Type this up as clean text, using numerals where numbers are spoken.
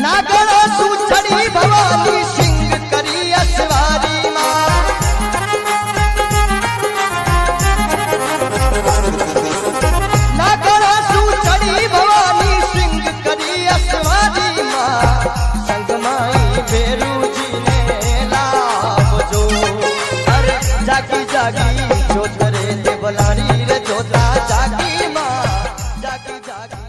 नागण सूचड़ी भवानी सिंह करी असवारी माँ। नागण सूचड़ी भवानी सिंह करी असवारी माँ। संग माई भेरू जी ने लाभ जो। अरे जागी जागी जोत रे देवलारी रे जोता जागी माँ जागी जागी।